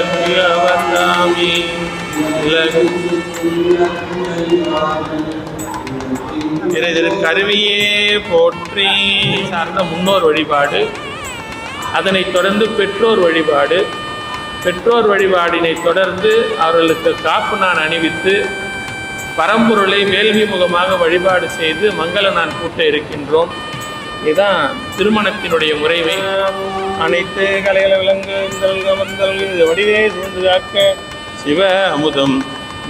விளக்கு அவர்தாமே. கருவியே போற்றி சார்ந்த முன்னோர் வழிபாடு. அதனைத் தொடர்ந்து பெற்றோர் வழிபாடு. பெற்றோர் வழிபாடினை தொடர்ந்து அவர்களுக்கு காப்பு நான் அணிவித்து பரம்பொருளை வேள்வி முகமாக வழிபாடு செய்து மங்கள நான் கூட்ட இருக்கின்றோம். இதுதான் திருமணத்தினுடைய முறைமை. அனைத்து கலைகள விலங்கு வடிவே சூழ்ந்து காக்க சிவ அமுதம்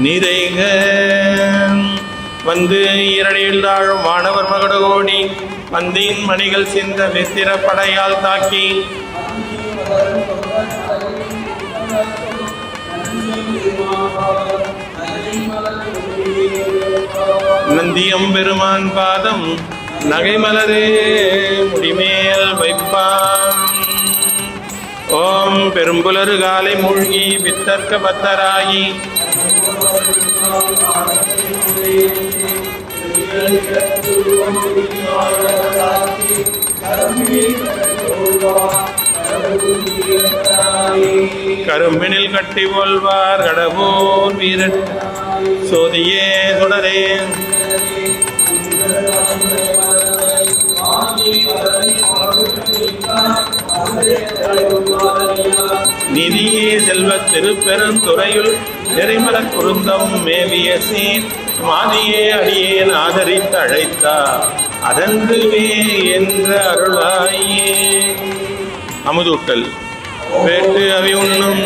நிறைக வந்து இரடியில் தாழும் வானவர் மகடகோடி வந்தியின் மணிகள் சிந்த வெத்திர படையால் தாக்கி நந்தியம் பெருமான் பாதம் நகைமலரே முடிமேல் வைப்பான். ஓம் பெரும்புலரு காலை மூழ்கி வித்தர்க்க பத்தராகி கரும்பினில் கட்டி போல்வார் கடவோர் வீரட் சோதியே தொடரே நிதியே செல்வ திருப்பெருந்துறையுள் நெறிமல குருந்தம் மேவிய சீன் மாதியே அடியேன் ஆதரித்து அழைத்தார் அதன்றுவே என்ற அருளாயே. அமுதூட்டல் வேட்டு அவி உண்ணும்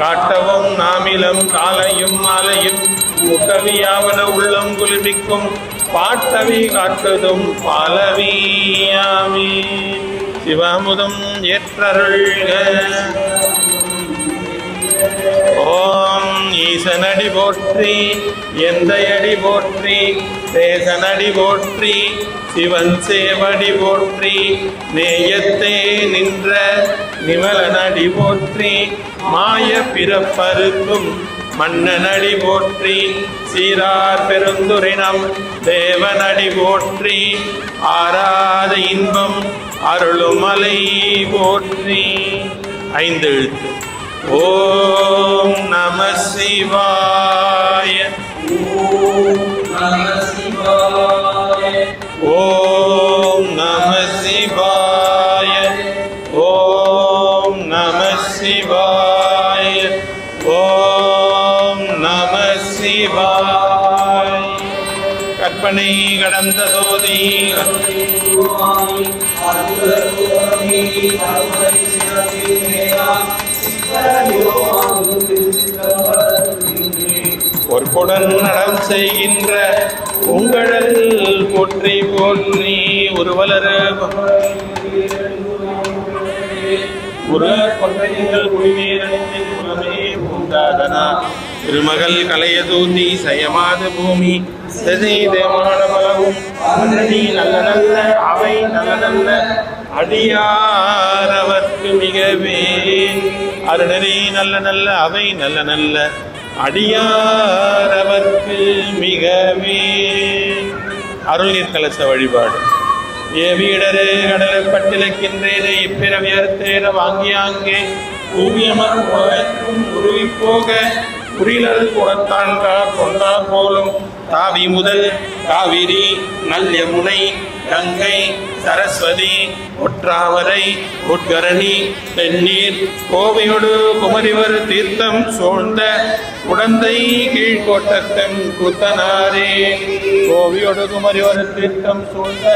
காட்டவும் நாமிலம் காலையும் மாலையும் முக்கவியாவன உள்ளம் குளிர்விக்கும் பாட்டவி காட்டுதும் பாலவியாமே. சிவாமுதம் ஏற்றருள்க. ஓம் ஈசனடி போற்றி எந்தையடி போற்றி தேசனடி போற்றி சிவன் சேவடி போற்றி நேயத்தே நின்ற நிமலனடி போற்றி மாய பிறப்பருக்கும் மன்னனடி போற்றி சீரார் பெருந்துரைனம் தேவனடி போற்றி ஆராத இன்பம் அருளுமலை போற்றி. 5 எழுத்து. ஓம் நம சிவாய. ஓம் நம சிவாய. ஓம் நம சிவாய. ஓம் நம சிவாய. கற்பனை கடந்த சோதி பொற்புடன் நடம் செய்கின்ற உங்களல் போற்றி போற்றி உருவலர திருமகள் கலையதூதி சயமாத பூமி தேமான பலவும் நல்ல நல்ல அவை நல்ல நல்ல அடியாரவர்க்கு மிகவே அருணரே நல்ல நல்ல அவை நல்ல நல்ல அடியாரவர்க்கு மிகவே. அருள்நீர் கலச வழிபாடு. ஏவிடரு கடலை பட்டிலக்கின்றேனே இப்பிறவியர்த்தேர வாங்கியாங்கே ஊவியமர்க்கும் உருவி போக குறிலர் குணத்தான்கார் கொண்டார் போலும் தாவி முதல் காவிரி நல் யமுனை கங்கை சரஸ்வதி ஒற்றாவரை உட்கரணி தென்னீர் கோவையோடு குமரிவர் தீர்த்தம் சூழ்ந்த குடந்தை கீழ்கோட்டத்தம் குத்தனாரே. கோவையோடு குமரிவர் தீர்த்தம் சூழ்ந்த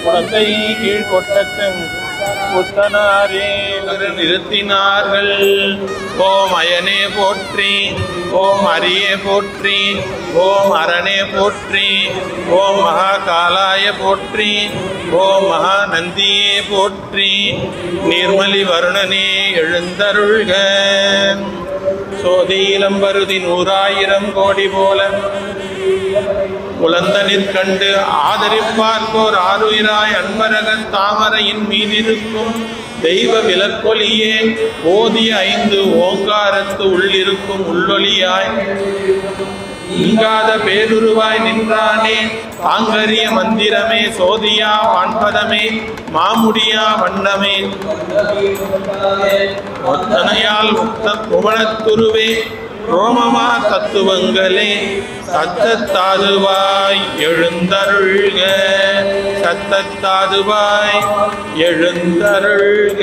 குடந்தை கீழ்கோட்டத்தம் புத்தனாரே நிறுத்தினார்கள். ஓம் அயனே போற்றி. ஓம் அரியே போற்றி. ஓம் அரணே போற்றி. ஓம் மகாகாலாய போற்றி. ஓம் மகாநந்தியே போற்றி. நீர்மலி வருணனே எழுந்தருள்க. சோதியிலம்பருதி 100,000 கோடி போல உலந்தனிற் கண்டு ஆதரிப்பார்கோர் ஆருயிராய் அன்பரகன் தாமரையின் மீதிருக்கும் தெய்வ விலக்கொலியே ஓதிய 5 ஓங்காரத்து உள்ளிருக்கும் உள்ளொலியாய் நீங்காத பேருருவாய் நின்றானே தாங்கரிய மந்திரமே சோதியா வான்பதமே மாமுடியா வண்ணமே ஒத்தனையால் புவனத்துருவே ரோமமா தத்துவங்களே சத்தத்தாதுவாய் எழுந்தருள்க சத்தத்தாதுவாய் எழுந்தருள்க.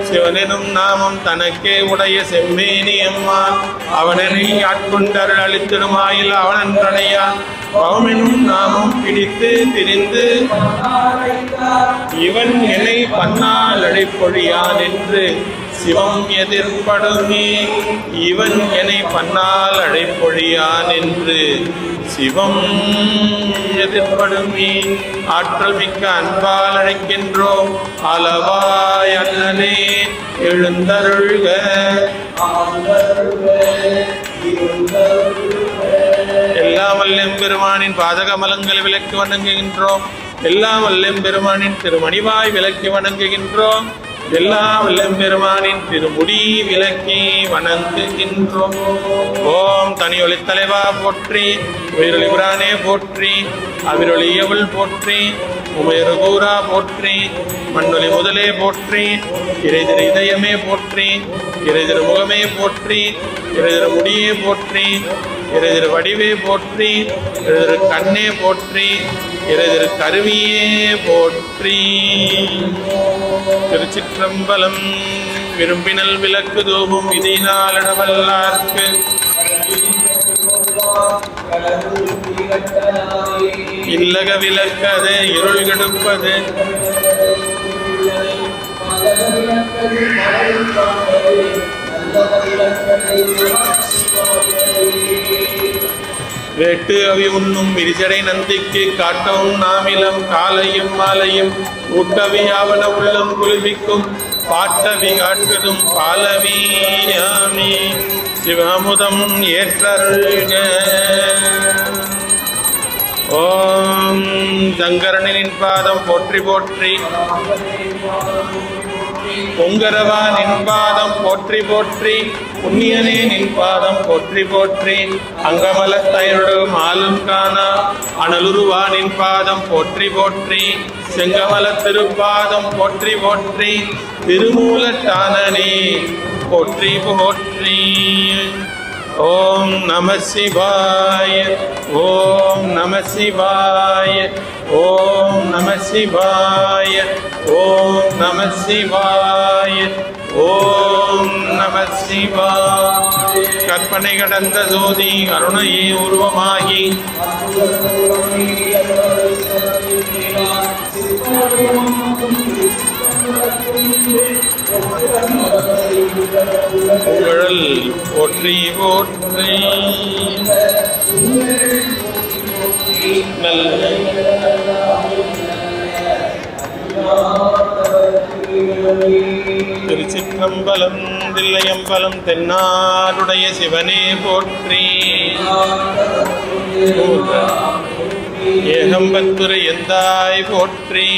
சிவனெனும் நாமம் தனக்கே உடைய செம்மேனி அம்மான் அவனனை ஆட்கொண்டருள் அளித்திடுமாயில் அவனன்றனையா பவமெனும் நாமம் பிடித்து திரிந்து இவன் என்னை பன்னால் அழைப்பொழியான் என்று சிவம் எதிர்படுமே. இவன் என்னை பன்னால் அழைப்பொழியான் என்று சிவம் எதிர்படுமே. ஆற்றல் மிக்க அன்பால் அழைக்கின்றோம் அளவாய் அண்ணனே எழுந்தருள்க. எல்லாம் வல்லம் பெருமானின் பாதகமலங்களை விலக்கி வணங்குகின்றோம். எல்லாம் வல்லம் பெருமானின் திருமணிவாய் விலக்கி வணங்குகின்றோம். எல்லாம் வல்லம் பெருமானின் திருமுடி விலக்கி வணங்குகின்றோம். ஓம் தனியொளி தலைவா போற்றி, உயிரொளி புரானே போற்றி, அவிரொளியவள் போற்றி, உமையருகூரா போற்றி, மண்ணொலி முதலே போற்றி, இறைதிரு இதயமே போற்றி, இறைதிரு முகமே போற்றி, இறைதிரு முடியே போற்றி, இறைதிரு வடிவே போற்றி, இறைதிரு கண்ணே போற்றி, இறைதிரு கருவியே போற்றி. திருச்சிற்றம்பலம். விரும்பினல் விளக்கு தூபம் விதினாலிடவல்லார்க்கு இல்லக விளக்கது இருள் கெடுப்பது வேட்டு அவி உண்ணும் விரிசடை நந்திக்கு காட்டவும் நாமிலம் காலையும் மாலையும் ஊட்டவி ஆவன உள்ளம் குளிர்விக்கும் பாட்டவி காட்டுதும் பாலவியாமி சிவமுதம் ஏற்றருள்க. ஓம் சங்கரனின் பாதம் போற்றி போற்றி, பொங்கரவா நின் பாதம் போற்றி போற்றி, புண்ணியனே நின் பாதம் போற்றி போற்றி, அங்கமலத்தயரோடு மாலும் காணா அனலுருவா நின் பாதம் போற்றி போற்றி, செங்கமல திருப்பாதம் போற்றி போற்றி, திருமூலட்டானனே போற்றி போற்றி. ஓம் நம சிவாய, ஓம் நம சிவாய, ஓம் நம சிவாய, ஓம் நம சிவாய, ஓம் நம சிவாய. கற்பனை கடந்த ஜோதி கருணையே உருவமாகி புகழ் போற்றி போற்றி. திருச்சிற்றம்பலம். தில்லையம்பலம் தென்னாடுடைய சிவனே போற்றி. ஏகம்பத்துரை எந்தாய் போற்றி.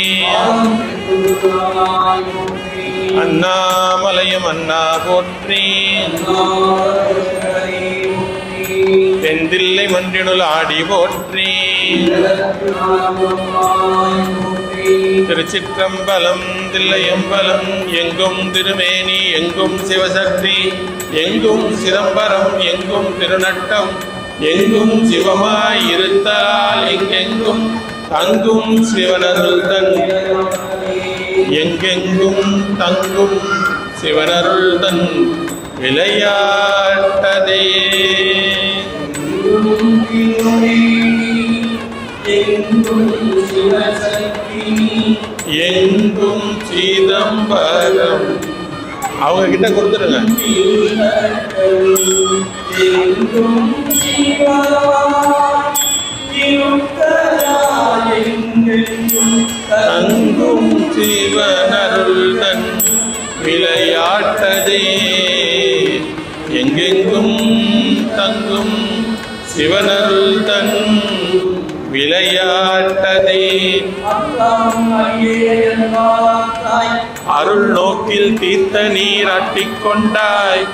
அண்ணாமலையும் அண்ணா போற்றி. தென்தில்லை மன்றினுள் ஆடி போற்றி. திருச்சிற்றம்பலம். தில்லையம்பலம். எங்கும் திருமேனி எங்கும் சிவசக்தி, எங்கும் சிதம்பரம் எங்கும் திருநட்டம், எங்கும் சிவமாய் இருத்தால் எங்கெங்கும் தங்கும் சிவனருள் தன், எங்கெங்கும் தங்கும் சிவனருள் தன் விளையாட்டதே. எங்கும் சிதம்பரம். அவங்க கிட்ட கொடுத்துருங்க. தங்கும் சிவனருள் தன் விளையாட்டதே. எங்கெங்கும் தங்கும் சிவனருள் தன் விளையாட்டதே. அருள் நோக்கில் தீர்த்த நீர் அட்டிக்கொண்டாய்,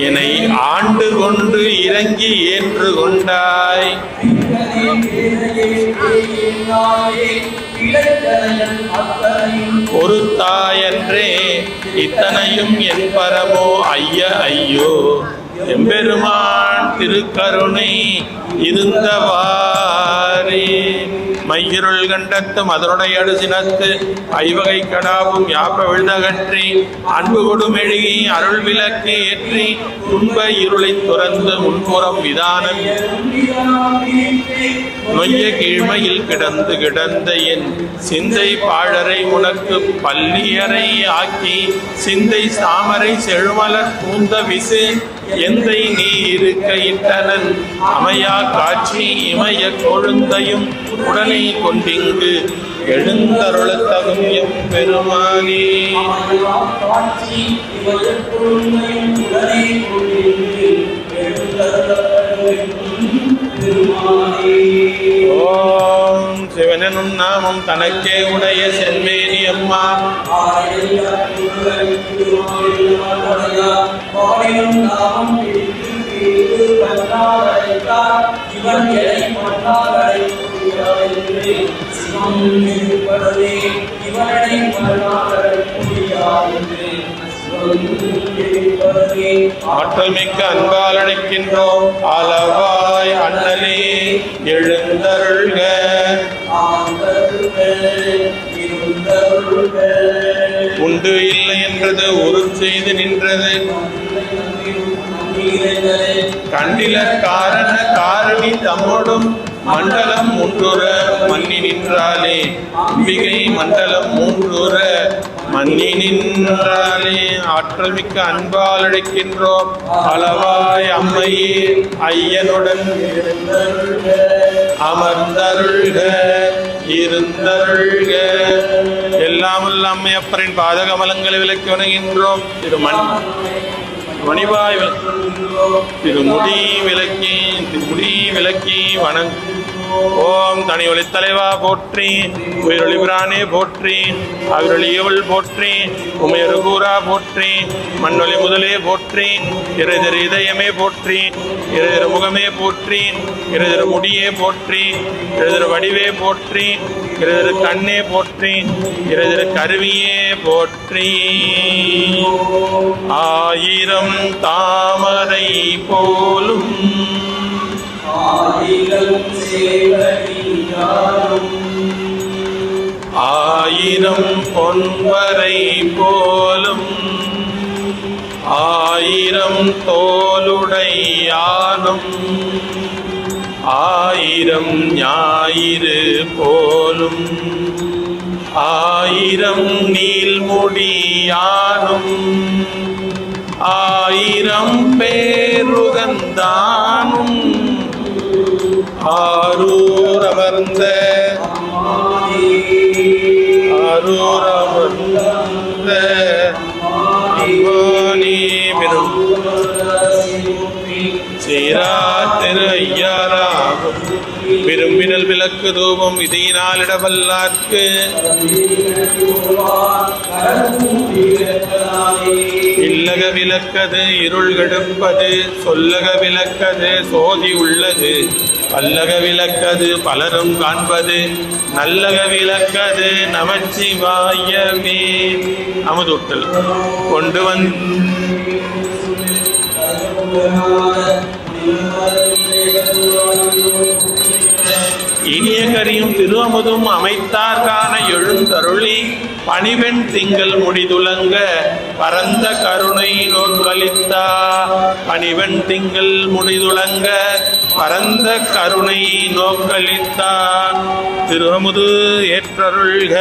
என்னை ஆண்டு கொண்டு இறங்கி ஏற்று கொண்டாய். ஒரு தாயன்றே இத்தனையும் என் பரமோ ஐய ஐயோ, எம்பெருமான் திருக்கருணை இருந்தவாறே. மையிருள் கண்டத்து மதுருடைய அடுசினத்து ஐவகை கடாவும் யாப்ப விழுதகற்றி அன்பு கொடுமெழுகி அருள் விளக்கு ஏற்றி துன்ப இருளை துறந்து முன்புறம் விதானம் நொய்ய கீழ்மையில் கிடந்து கிடந்த என் சிந்தை பாழரை உனக்கு பள்ளியறை ஆக்கி சிந்தை சாமரை செழுமலர் பூந்த விசு எந்தை நீ இருக்க இட்டனன் அமையா காட்சி இமய கொழுந்தையும் உடனே கொண்டிங்கு எழுந்தருளத்தகும் எம்பெருமானே. ஓம் சிவனும் நாமம் தனக்கே உடைய சென்மேனி அம்மா ஆற்றல் மிக்க அன்பால் அழைக்கின்றோம். அளவாய் அண்ணலே எழுந்தருள்க. உண்டு இல்லை என்றது ஒரு செய்து நின்றது கண்டில காரண காரணி தம்மோடும் மண்டலம் மூன்றுற மன்னி நின்றாலே. அம்பிகை மண்டலம் மூன்றுற மன்னி நின்றாலே. ஆற்றல் மிக்க அன்பால் அழைக்கின்றோம். அளவாய் அம்மையே ஐயனுடன் அமர்ந்தருள்க இருந்தருள்க. எல்லாமல்ல அம்மையப்பரின் பாதகமலங்களை விலக்கி வணங்குகின்றோம். மணிவாய் திருமுடி விளக்கி வணங்கு. ஓம் தனி ஒளித்தலைவா போற்றி, உயிரொளி பிரானே போற்றி, அவிரொளியவள் போற்றி, உமையொரு கூறா போற்றி, மண்ணொலி முதலே போற்றி, இறைதரு இதயமே போற்றி, இறைதரு முகமே போற்றி, இறைதரு முடியே போற்றி, இறைதரு வடிவே போற்றி, இறைதரு கண்ணே போற்றி, இறைதரு கருவியே போற்றி. ஆயிரம் தாமரை போலும் ஆயிரம் பொன்வரை போலும் ஆயிரம் தோளுடையானும் ஆயிரம் ஞாயிறு போலும் ஆயிரம் நீள்முடியானும் ஆயிரம் பேருகந்தானும் ஆரூர் அமர்ந்த சீரா திரு ஐயாராகும் விரும்பினல் விளக்கு தூபம் இதயினாலிடவல்லார்க்கு இல்லக விளக்கது இருள் கெடுப்பது சொல்லக விளக்கது சோதி உள்ளது பல்லக விளக்கது பலரும் காண்பது நல்லக விளக்கது நமச்சிவாயமே. அமுதூட்டல் கொண்டு இனிய கரியும் திருஅமுதும் அமைத்தார்கான எழுந்தருளி பணிவெண் திங்கள் முடிதுலங்க பரந்த கருணை நோக்களித்தா. பணிவெண் திங்கள் முடிதுலங்க பரந்த கருணை நோக்களித்தா. திருஅமுது ஏற்றருள்க.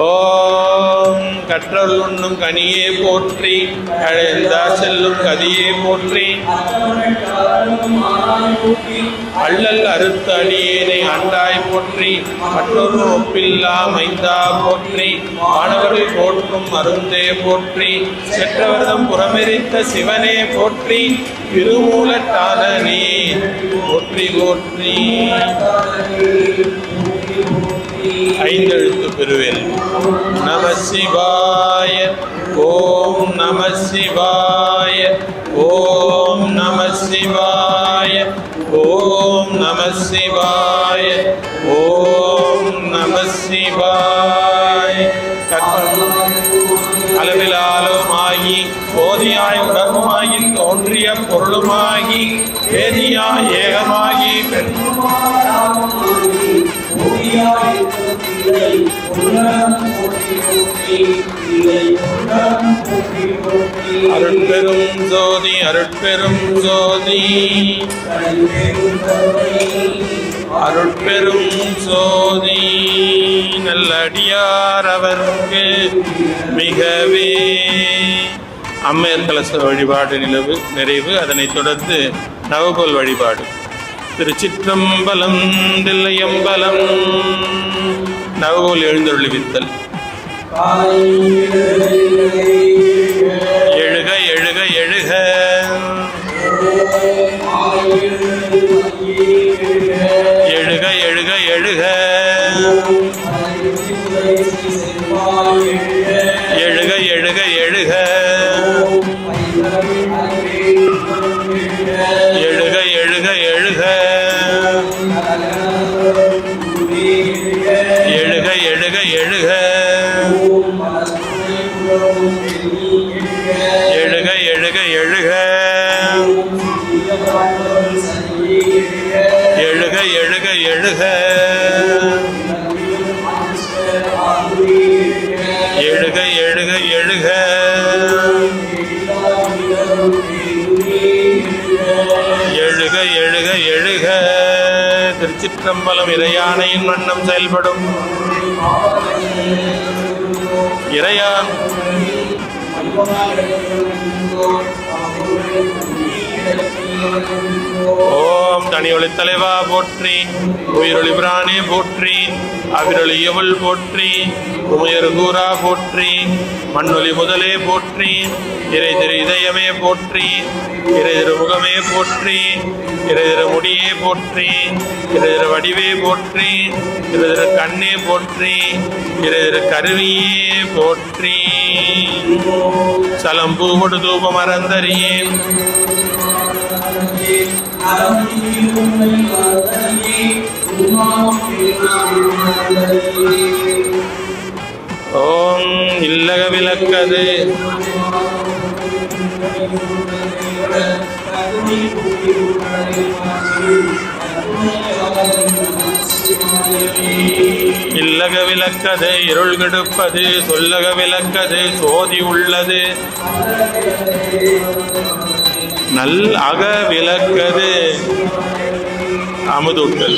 ஓம் கற்றருள் உண்ணும் கனியே போற்றி, அழைந்தார் செல்லும் கதியே போற்றி, அள்ளல் அறுத்த அடியேனை ஆண்டாய் போற்றி, மற்றொரு ஒப்பில்லா மைந்தா போற்றி, மாணவர்கள் போற்றும் மருந்தே போற்றி, செற்றவர்தம் புறமெரித்த சிவனே போற்றி, திருமூலட்டானே போற்றி போற்றி. ஐந்தெழுத்து பெருவேல்வி. நம சிவாய. ஓம் நம சிவாய. ஓம் நம சிவாய. ஓம் நம சிவாய. ஓம் நம சிவாய. அளவிலாலுமாகி போதியாய் உடம்புமாகி தோன்றிய பொருளுமாகி வேதியாய் ஏகமாகி அருட்பெரும் ஜோதி அருட்பெரும் ஜோதி அருட்பெரும் ஜோதி. நல்லடியார் அவர்க்கு மிகவே. அம்மையர் கலச வழிபாடு நிறைவு. அதனைத் தொடர்ந்து நவகோல் வழிபாடு. திருச்சிற்றம்பலம் தில்லையம்பலம். நவகோல் எழுந்தருளிவித்தல். எழுக எழுக எழுக. எழுக எழுக எழுக. எழுக எழுக எழுக. எழுக எழுக எழுக. எழுக எழுக எழுக. எழுக எழுக எழுக. எழுக எழுக எழுக. எழுக எழுக எழுக. எழுக எழுக எழுக. திருச்சிற்றம்பலம். இறையானையின் வண்ணம் செயல்படும் இறையான் ஓம் தனியொளி தலைவா போற்றி. உயிரொளி பிரானே போற்றி. அவிரொளி எவள் போற்றி. உமையரு கூறா போற்றி. மண்ணொலி முதலே போற்றி. இறை திரு இதயமே போற்றி. இறை திரு முகமே போற்றி. இறை திரு முடியே போற்றி. இறை திரு வடிவே போற்றி. இறை திரு கண்ணே போற்றி. இறை திரு கருவியே போற்றி. சலம்பூ கொடு தூபம் அறந்தறியே. ஓம் இல்லக விளக்கது. இல்லக விளக்கது இருள் கெடுப்பது. சொல்லக விளக்கது சோதி உள்ளது. நல் அக விளக்கது அமுதூட்டல்.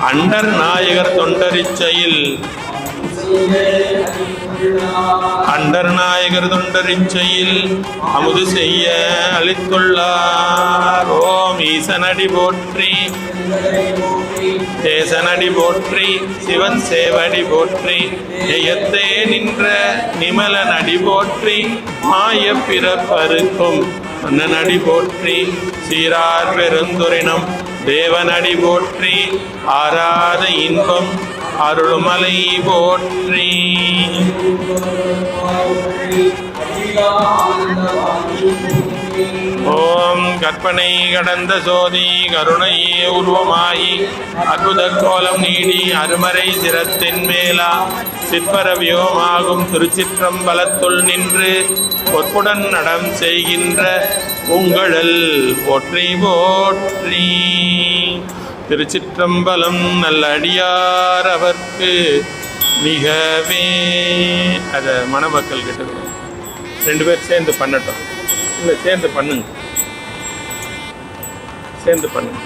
அண்டர் நாயகர் தொண்டரிச்சையில். அண்டர் நாயகர் தொண்டரிச்சையில் அமுது செய்ய அளித்துள்ளார். ஓம் ஈசனடி போற்றி. தேசனடி போற்றி. சிவன் சேவடி போற்றி. எயத்தே நின்ற நிமலன் அடி போற்றி. மாய பிறப்பருக்கும் அண்ணனடி போற்றி. சீரார் பெருந்துரினம் தேவனடி போற்றி. ஆராத இன்பம் அருள்மலை போற்றி. ஓம் கற்பனை கடந்த சோதி கருணையே உருவமாயி அற்புத கோலம் நீடி அருமறை சிரத்தின் மேலா சிற்பர வியோமாகும் திருச்சிற்றம்பலத்துள் நின்று பொற்புடன் நடம் செய்கின்ற உங்களல் போற்றி போற்றி. திருச்சிற்றம்பலம். நல்ல அடியார் அவர்க்கு மிகவே. அதை மணமக்கள் கிட்ட 2 பேர் சேர்ந்து பண்ணட்டும். இல்லை சேர்ந்து பண்ணுங்க. சேர்ந்து பண்ணுங்க.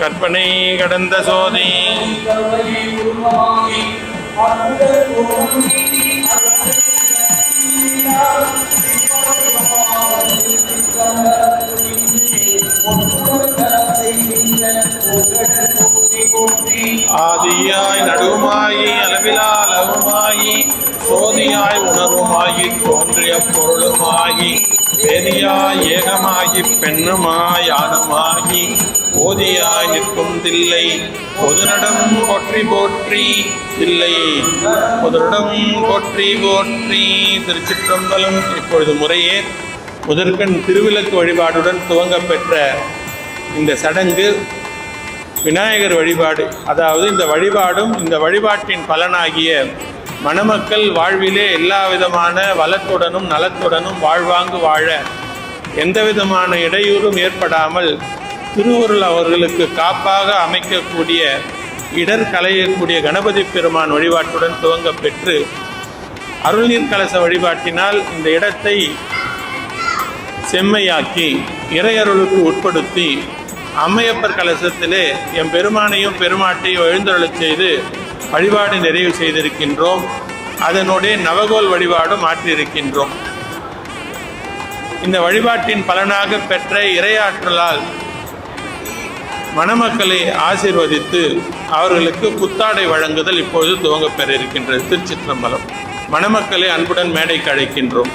கற்பனை கடந்த சோதி ஆதியாய் நடுவுமாயி அளவில் ஆதி தோன்றிய பொருளுமாகி வேதியாய் ஏகமாகி பெண்ணுமாய் யானுமாகி போதியாய் நிற்கும் தில்லை பொதுநடம் போற்றி போற்றி தில்லை பொதுநடம் போற்றி போற்றி. திருச்சிற்றம்பலம். இப்பொழுது முறையே முதற்கண் திருவிளக்கு வழிபாடுடன் துவங்க பெற்ற இந்த சடங்கு விநாயகர் வழிபாடு. அதாவது இந்த வழிபாடும் இந்த வழிபாட்டின் பலனாகிய மணமக்கள் வாழ்விலே எல்லா விதமான வளத்துடனும் நலத்துடனும் வாழ்வாங்கு வாழ எந்த விதமான இடையூறும் ஏற்படாமல் திருவருள் அவர்களுக்கு காப்பாக அமைக்கக்கூடிய இடர் களையக்கூடிய கணபதி பெருமான் வழிபாட்டுடன் துவங்க பெற்று அருள்நீர் கலச வழிபாட்டினால் இந்த இடத்தை செம்மையாக்கி இறையருளுக்கு உட்படுத்தி அம்மையப்பர் கலசத்திலே எம் பெருமானையும் பெருமாட்டையும் எழுந்தருளச் செய்து வழிபாடு நிறைவு செய்திருக்கின்றோம். அதனுடைய நவகோல் வழிபாடும் மாற்றியிருக்கின்றோம். இந்த வழிபாட்டின் பலனாக பெற்ற இறையாற்றலால் மணமக்களை ஆசீர்வதித்து அவர்களுக்கு புத்தாடை வழங்குதல் இப்பொழுது துவங்க பெற இருக்கின்றது. திருச்சிற்றம்பலம். மணமக்களை அன்புடன் மேடைக்கு அழைக்கின்றோம்.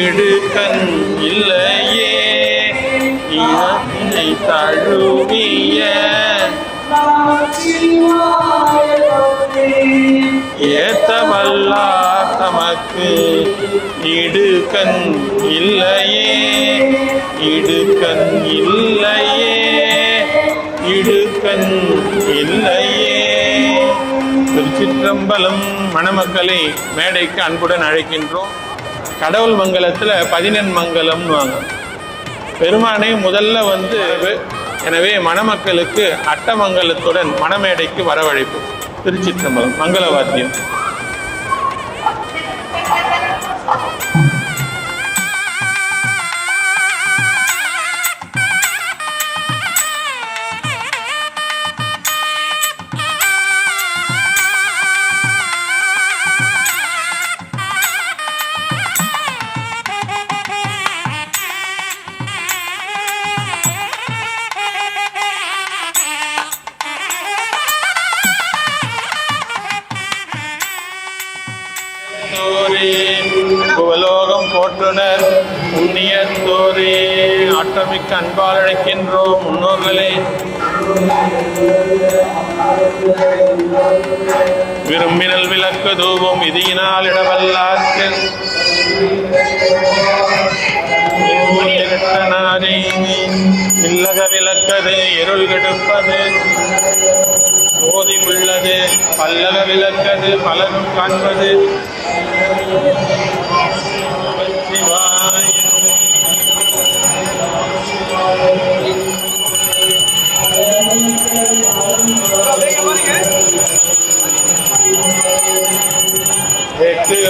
இடுக்கண் இல்லையே இனத்தை தழுவிய ஏத்தவல்லார் தமக்கு இடுக்கண் இல்லையே இடுக்கண் இல்லையே இடுக்கண் இல்லையே. திருச்சிற்றம்பலம். மணமக்களை மேடைக்கு அன்புடன் அழைக்கின்றோம். கடவுள் மங்கலத்தில் 14 மங்கலம்னு வாங்க. பெருமானை முதல்ல எனவே மணமக்களுக்கு அட்டமங்கலத்துடன் மணமேடைக்கு வரவழைப்பு. திருச்சிற்றம்பலம். மங்களவாத்தியம். புவலோகம் போற்றுனர் புண்ணியத்தோரே. ஆற்றமிக்க அன்பால் அழைக்கின்றோம் முன்னோர்களே. விரும்பினல் விளக்கு தூவும் விதியினால் இடவல்லார்க்கு இல்லக விளக்கது இருள் கெடுப்பது சோதி உள்ளது பல்லக விளக்கது பலனும் காண்பது.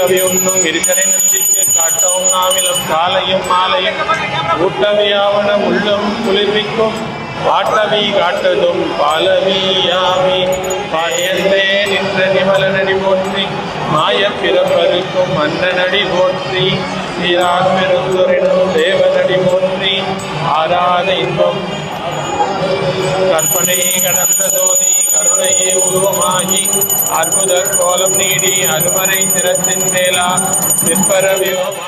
அவியொன்னும் இருக்கனை நம்பிக்கை காட்டவும் நாவிலும் காலையும் மாலையும் ஊட்டவியாவன உள்ளம் குளிர்விக்கும் பாட்டவி காட்டதும் பாலவியாவி பாயந்தே நின்ற நிமலனடி போற்றி மாய பிறப்பருக்கும் மன்னனடி போற்றி சீரார் பெருந்துரினும் தேவனடி போற்றி ஆராத இன்பம் கற்பனை கடந்த ஜோதி கருணையே உருவமாகி அற்புதர் கோலம் நீடி அருமறை திறத்தின் மேலா சிற்பரவியோமா.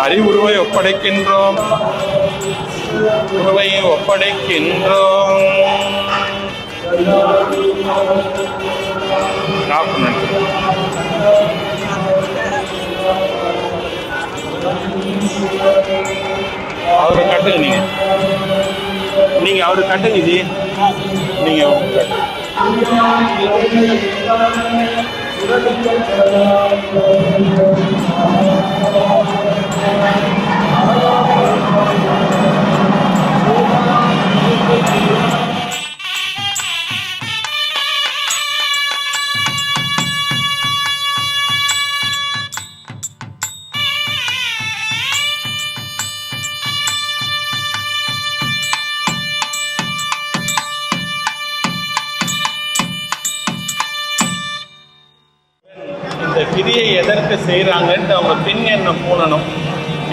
அறிவுருவை ஒப்படைக்கின்றோம். உருவை ஒப்படைக்கின்றோம். அவரை கட்டுங்க. நீங்க அவரு கட்டுங்க ஜி. நீங்க இந்த கிரியை எதற்கு செய்கிறாங்கன்ட்டு அவங்க பின் எண்ணம் பூணணும்.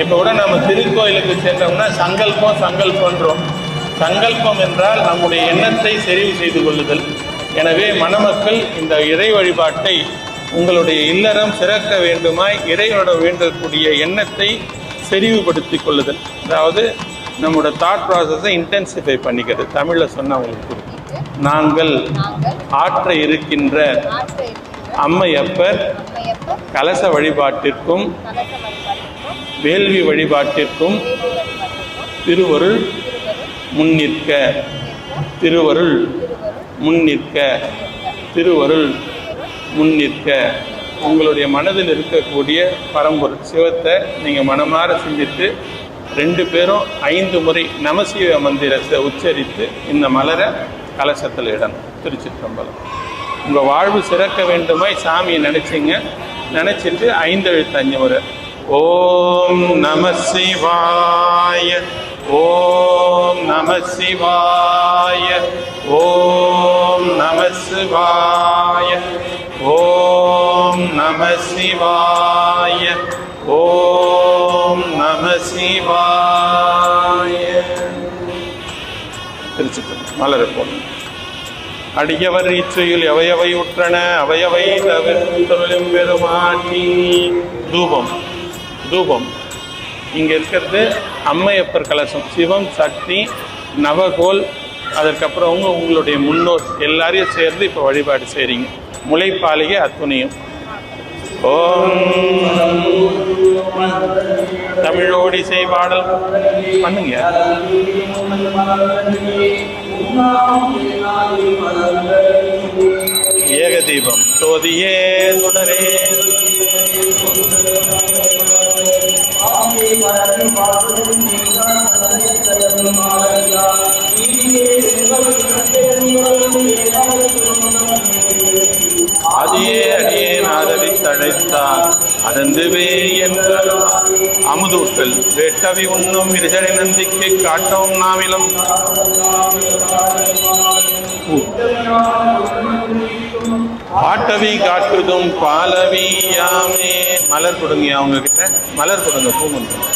இப்போ கூட நம்ம திருக்கோயிலுக்கு சென்றோம்னா சங்கல்பன்றோம். சங்கல்பம் என்றால் நம்முடைய எண்ணத்தை செறிவு செய்து கொள்ளுதல். எனவே மணமக்கள் இந்த இறை வழிபாட்டை உங்களுடைய இல்லறம் சிறக்க வேண்டுமாய் இறைவனோட வேண்டக்கூடிய எண்ணத்தை செறிவுபடுத்தி கொள்ளுதல். அதாவது நம்மளோட தாட் ப்ராசஸை இன்டென்சிஃபை பண்ணிக்கிறது. தமிழில் சொன்னால் உங்களுக்கு நாங்கள் ஆற்ற இருக்கின்ற அம்மையப்பர் கலச வழிபாட்டிற்கும் வேள்வி வழிபாட்டிற்கும் திருவருள் முன்னிற்க, திருவருள் முன்னிற்க, திருவருள் முன்னிற்க. உங்களுடைய மனதில் இருக்கக்கூடிய பரம்பொருள் சிவத்தை நீங்கள் மனமாற சிந்தித்து 2 பேரும் 5 முறை நமசிவ மந்திரத்தை உச்சரித்து இந்த மலரை கலசத்தில் இடணும். திருச்சிற்றம்பலம். உங்கள் வாழ்வு சிறக்க வேண்டுமாய் சாமியை நினச்சிங்க. நினச்சிட்டு 5 எழுத்து 5 முறை ஓம் நம சிவாய, ஓம் நம சிவாய, ஓம் நம சிவாய, ஓம் நம சிவாய, ஓம் நம சிவாய. திருச்சிற்றம்பலம். மலரை போடணும். அடியவர் இச்சையில் எவையவை உற்றன அவையவை தவிர்த்தொழிலும் பெருமாட்டி. தூபம். தூபம் இங்கே இருக்கிறது அம்மையப்பர் கலசம். சிவம், சக்தி, நவகோல், அதற்கப்புறம் உங்களுடைய முன்னோர் எல்லாரையும் சேர்ந்து இப்போ வழிபாடு செய்கிறீங்க. முளைப்பாலிகை அத்துணையும். ஓம் தமிழோடிசை பாடல் பண்ணுங்க. ஏகதீபம் சோதியே சுடரே ஆதியே அடியே நாதவி தழைத்தார் அதந்துவே என்ற அமுதூட்டல் வேட்டவி உண்ணும் இருசடை நந்திக்கு காட்டவும் நாவிலும் பாட்டவி காட்டுதும் பாலவி யாமே. மலர் கொடுங்க. அவங்க கிட்ட மலர் கொடுங்க. பூமுந்தம்.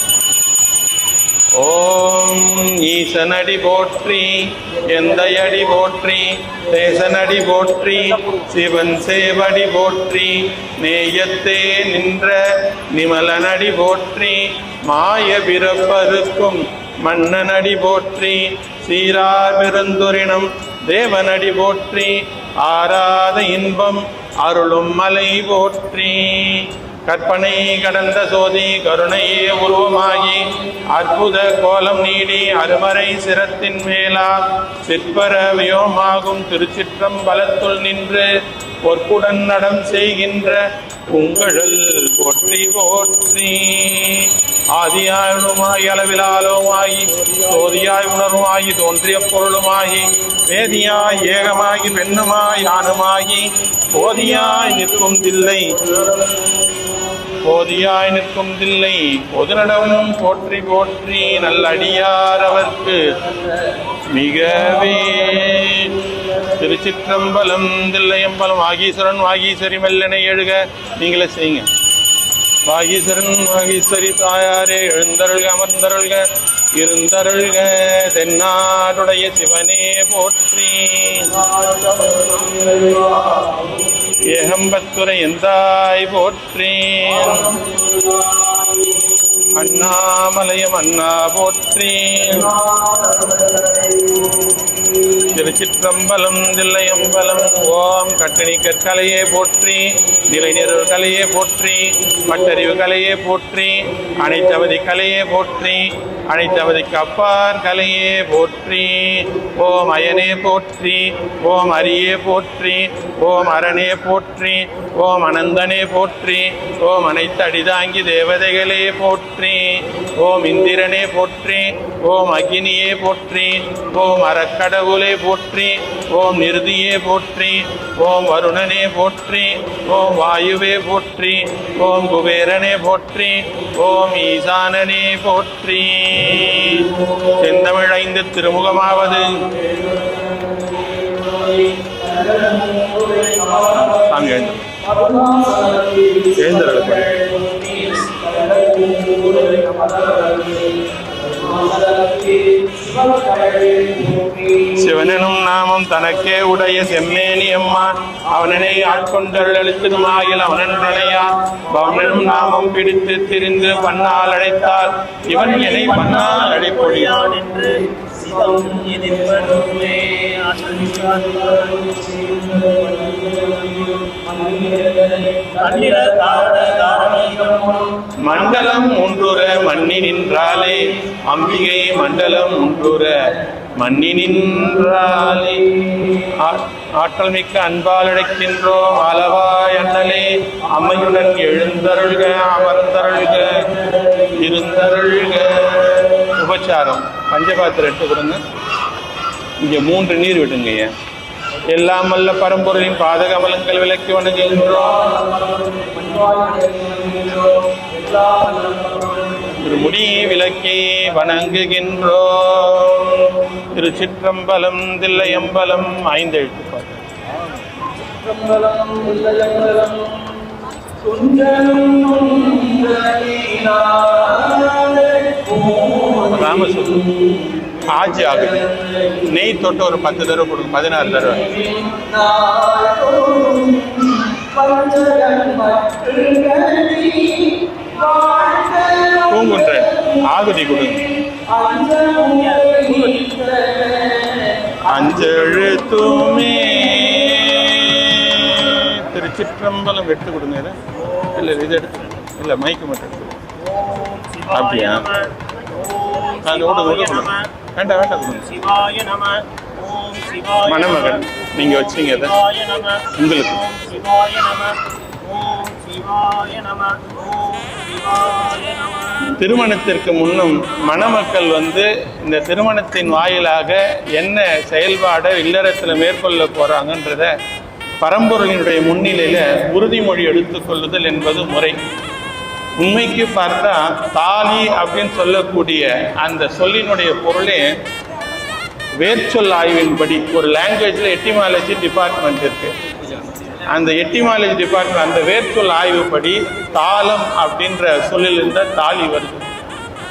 ஓம் ஈசனடி போற்றி, எந்தையடி போற்றி, தேசனடி போற்றி, சிவன் சேவடி போற்றி, நேயத்தே நின்ற நிமலனடி போற்றி, மாய பிறப்பருக்கும் மன்னனடி போற்றி, சீரார் பெருந்துரினம் தேவனடி போற்றி, ஆராத இன்பம் அருளும் மலை போற்றி. கற்பனை கடந்த சோதி கருணையே உருவமாகி அற்புத கோலம் நீடி அருமறை சிரத்தின் மேலா சிற்பர வியோமாகும் திருச்சிற்றம்பலத்துள் நின்று பொற்குடன் நடம் செய்கின்ற உங்கழல் போற்றி போற்றி. ஆதியாயுமாகி அளவிலாலுமாகி சோதியாய் உணர்வாகி தோன்றிய பொருளுமாகி வேதியாய் ஏகமாகி பெண்ணுமாய் ஆணுமாகி போதியாய் நிற்கும் தில்லை, போதியாய் நிற்கும் தில்லை பொதுநடம் போற்றி போற்றி. நல்லடியார் அவர்க்கு மிகவே. திருச்சிற்றம்பலம். தில்லையம்பலம். வாகீஸ்வரன் வாகீஸ்வரி மெல்லனை எழுக. நீங்களே செய்யுங்க. வாகீஸ்வரன் வாகீஸ்வரி தாயாரே எழுந்தருள்க அமர்ந்தருள்க இருந்தருள்க. தென்னாடுடைய சிவனே போற்றி. ஏகம்பத்துரை எந்தாய் போற்றி. அண்ணாமலையம் அண்ணா போற்றி. திருச்சிற்றம்பலம் தில்லையம்பலம். ஓம் கட்டினி கற்கலையே போற்றி, நிலைநிறுவல் கலையே போற்றி, பட்டறிவு கலையே போற்றி, அனைத்தவதி கலையே போற்றி, அனைத்தவதிக்கு அப்பார் கலையே போற்றி. ஓம் அயனே போற்றி, ஓம் அரியே போற்றி, ஓம் அரணே போற்றி, ஓம் அனந்தனே போற்றி, ஓம் அனைத்து அடிதாங்கி தேவதைகளே போற்றி. ஓம் இந்திரனே போற்றி, ஓம் அக்னியே போற்றி, ஓம் அறக்கடவுளே போற்றி, ஓம் நிருதியே போற்றி, ஓம் வருணனே போற்றி, ஓம் வாயுவே போற்றி, ஓம் குபேரனே போற்றி, ஓம் ஈசானனே போற்றி. செந்தமிழ் 5 திருமுகமாவது. சாமி சிவனும் நாமம் தனக்கே உடைய செம்மேனி அம்மா அவனனை ஆட்கொண்டருள் அளித்ததுமாகில் அவனன் நினையா பவனும் நாமம் பிடித்து திரிந்து பன்னால் அழைத்தால் இவன் என்னை பன்னால் அழைப்பொழியான் என்று மண்டலம் ஒன்றுற மண்ணி நின்றாலே அம்பிகை மண்டலம் ஒன்றுற மண்ணி நின்றாலே. ஆற்றல் மிக்க அன்பால் அழைக்கின்றோம் அளவா எண்ணலே அம்மையுடன் எழுந்தருள்க அமர்ந்தருள்க இருந்தருள்க. உபச்சாரம் பஞ்சபாத்திரம் எடுத்து கொடுங்க. இங்கே 3 நீர் விடுங்க. எல்லாம் வல்ல பரம்பொருளின் பாதகமலங்கள் விலக்கி வணங்குகின்றோம். திருமுடி விலக்கி வணங்குகின்றோம். திருச்சிற்றம்பலம் தில்லையம்பலம் 5 எழுத்துப்பாடு. ராமசுத்து ஆஜி ஆகுது. நெய் தொட்டு ஒரு 10 தடவை கொடுக்கும், 16 தடவை. தூங்குன்ற ஆகுதி கொடுங்க. அஞ்செழுத்துமே. திருச்சிற்றம்பலம் எடுத்து கொடுங்க. இல்லை இது எடுத்து இல்லை மைக்கு மட்டும் எடுத்து. அப்படியா? வேண்டாம் வேண்டாம். மணமகன் நீங்க வச்சீங்க உங்களுக்கு. திருமணத்திற்கு முன்னும் மணமக்கள் இந்த திருமணத்தின் வாயிலாக என்ன செயல்பாடை இல்லறத்தில் மேற்கொள்ள போறாங்கன்றத பரம்பொருளினுடைய முன்னிலையில உறுதிமொழி எடுத்துக்கொள்ளுதல் என்பது முறை. உண்மைக்கு பார்த்தா தாலி அப்படின்னு சொல்லக்கூடிய அந்த சொல்லினுடைய பொருளே வேர்ச்சொல் ஆய்வின்படி ஒரு லாங்குவேஜில் எட்டிமாலஜி டிபார்ட்மெண்ட் இருக்கு. அந்த எட்டிமாலஜி டிபார்ட்மெண்ட் அந்த வேர்ச்சொல் ஆய்வுப்படி தாளம் அப்படின்ற சொல்லிலிருந்த தாலி வருது.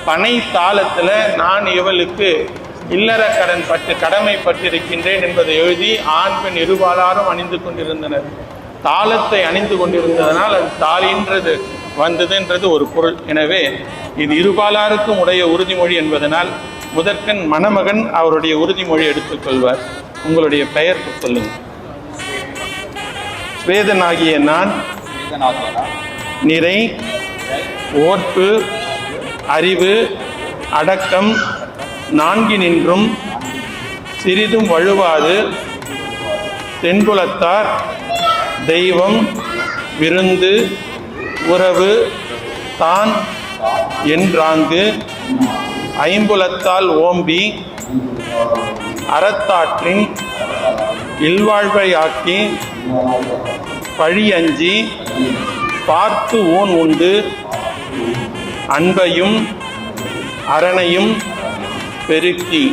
பனை தாளத்தில் நான் இவளுக்கு இல்லற கடன் பட்டு கடமைப்பட்டிருக்கின்றேன் என்பதை எழுதி ஆண் பெண் இருபாலாரும் அணிந்து கொண்டிருந்தனர். தாளத்தை அணிந்து கொண்டிருந்ததனால் அது தாலின்றது வந்ததுன்றது ஒரு பொருள். எனவே இது இருபாலாருக்கும் உடைய உறுதிமொழி என்பதனால் முதற்கண் மணமகன் அவருடைய உறுதிமொழி எடுத்துக்கொள்வார். உங்களுடைய பெயர் சொல்லுங்கள். வேதனாகிய நான் நிறை ஓர்ப்பு அறிவு அடக்கம் நான்கினின்றும் சிறிதும் வழுவாது தென்புலத்தார் தெய்வம் விருந்து உறவு தான் என்றாங்கு ஐம்புலத்தால் ஓம்பி அறத்தாற்றின் இல்வாழ்வையாக்கி பழியஞ்சி பார்த்து ஊன் உண்டு அன்பையும் அரணையும் பெருக்கி.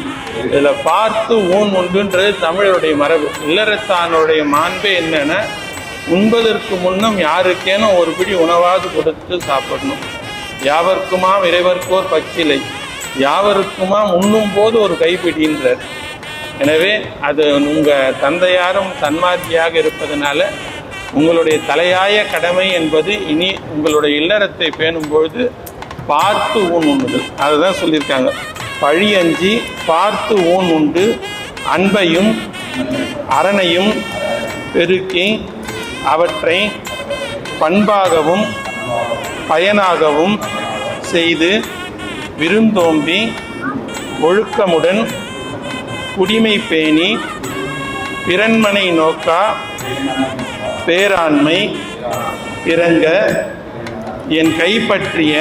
இதில் பார்த்து ஊன் உண்டுன்றது தமிழருடைய மரபு. இல்லறத்தானுடைய மாண்பே என்னன்னா உண்பதற்கு முன்னும் யாருக்கேனும் ஒரு பிடி உணவாவது கொடுத்து சாப்பிடணும். யாவர்க்குமாம் இறைவர்க்கோர் பச்சிலை யாவருக்குமாம் உண்ணும் போது ஒரு கைப்பிடின்றார். எனவே அது உங்கள் தந்தையாரும் சன்மார்த்தியாக இருப்பதனால உங்களுடைய தலையாய கடமை என்பது இனி உங்களுடைய இல்லறத்தை பேணும்பொழுது பார்த்து ஊன் உண்ணுதல். அதுதான் சொல்லியிருக்காங்க. பழி அஞ்சி பார்த்து ஊன் உண்டு அன்பையும் அரணையும் பெருக்கி அவற்றை பண்பாகவும் பயனாகவும் செய்து விருந்தோம்பி ஒழுக்கமுடன் குடிமை பேணி பிறன்மனை நோக்கா பேராண்மை இறங்க என் கைப்பற்றிய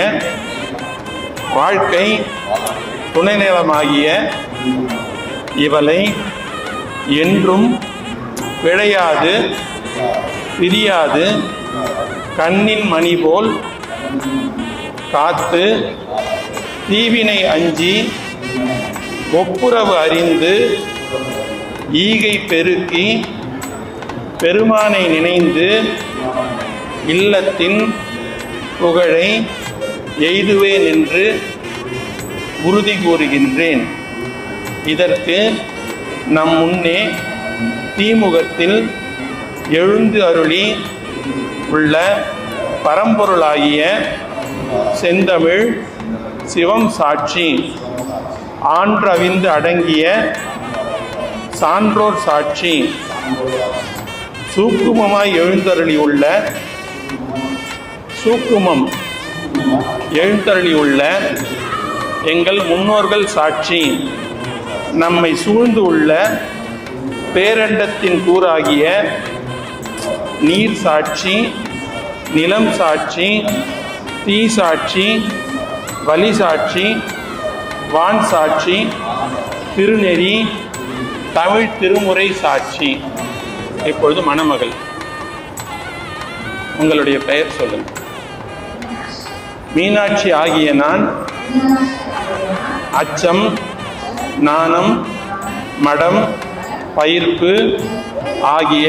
வாழ்க்கை துணைநிலமாகிய இவளை என்றும் பிழையாது பிரியாது கண்ணின் மணி போல் காத்து தீவினை அஞ்சி ஒப்புரவு அறிந்து ஈகை பெருக்கி பெருமானை நினைந்து இல்லத்தின் புகழை எய்துவேன் என்று உறுதி கூறுகின்றேன். இதற்கு நம் முன்னே தீமுகத்தில் எழுந்து அருளி உள்ள பரம்பொருளாகிய செந்தமிழ் சிவம் சாட்சி ஆன்றவிந்து அடங்கிய சான்றோர் சாட்சி சூக்குமமாய் எழுந்தருளியுள்ள எங்கள் முன்னோர்கள் சாட்சி நம்மை சூழ்ந்து உள்ள பேரண்டத்தின் கூறாகிய நீர் சாட்சி நிலம் சாட்சி தீ சாட்சி வலி சாட்சி வான் சாட்சி திருநெறி தமிழ் திருமுறை சாட்சி. இப்பொழுது மணமகள், உங்களுடைய பெயர் சொல்லுங்கள். மீனாட்சி ஆகிய நான் அச்சம் நாணம் மடம் பயிர்ப்பு ஆகிய